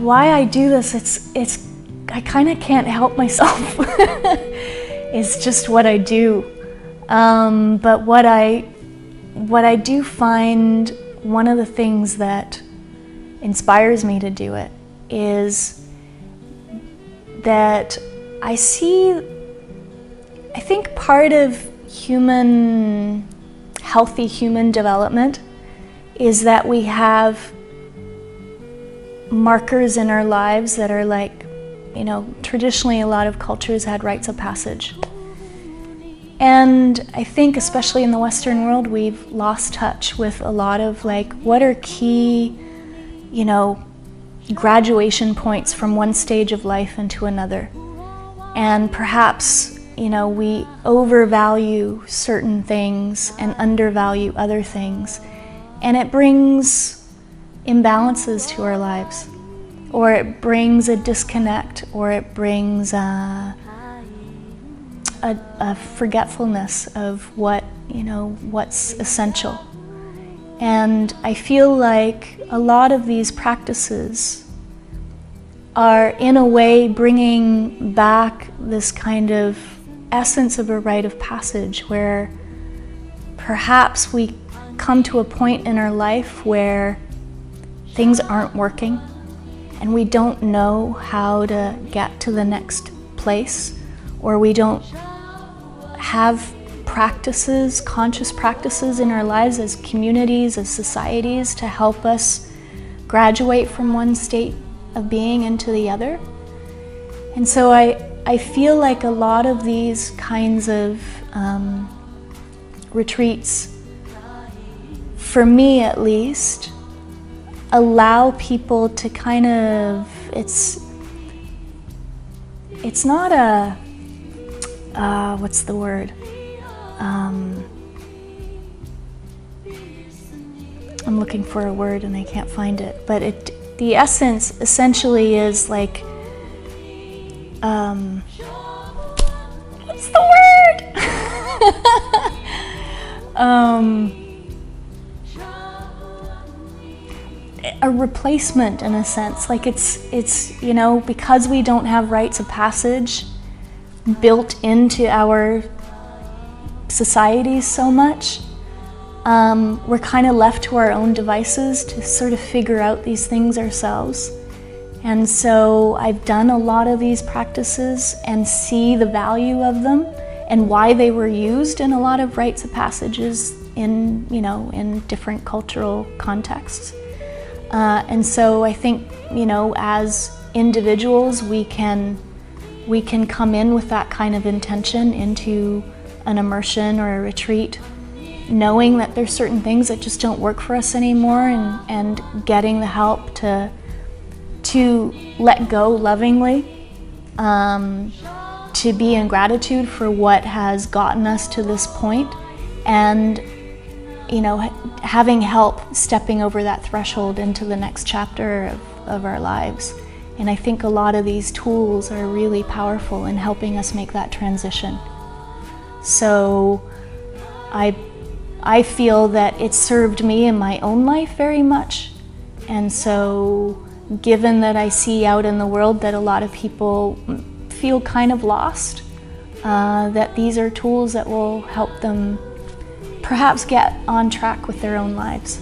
why I do this, I kind of can't help myself. It's just what I do. But what I do find, one of the things that inspires me to do it is that I think part of healthy human development is that we have markers in our lives that are like, traditionally a lot of cultures had rites of passage. And I think especially in the Western world, we've lost touch with a lot of like, what are key, graduation points from one stage of life into another. And perhaps, we overvalue certain things and undervalue other things. And it brings imbalances to our lives, or it brings a disconnect, or it brings a forgetfulness of what's essential. And I feel like a lot of these practices are in a way bringing back this kind of essence of a rite of passage, where perhaps we come to a point in our life where things aren't working and we don't know how to get to the next place, or we don't have practices, conscious practices in our lives as communities, as societies, to help us graduate from one state of being into the other. And so I feel like a lot of these kinds of retreats, for me at least, allow people to kind of, it's not a, what's the word? I'm looking for a word and I can't find it, but the essence essentially is like, what's the word? A replacement, in a sense. Like it's because we don't have rites of passage built into our societies so much, we're kind of left to our own devices to sort of figure out these things ourselves. And so I've done a lot of these practices and see the value of them and why they were used in a lot of rites of passages in different cultural contexts. And so I think, as individuals, we can come in with that kind of intention into an immersion or a retreat, knowing that there's certain things that just don't work for us anymore, and getting the help to let go lovingly, to be in gratitude for what has gotten us to this point, and having help stepping over that threshold into the next chapter of our lives. And I think a lot of these tools are really powerful in helping us make that transition. So I feel that it served me in my own life very much. And so given that I see out in the world that a lot of people feel kind of lost, that these are tools that will help them perhaps get on track with their own lives.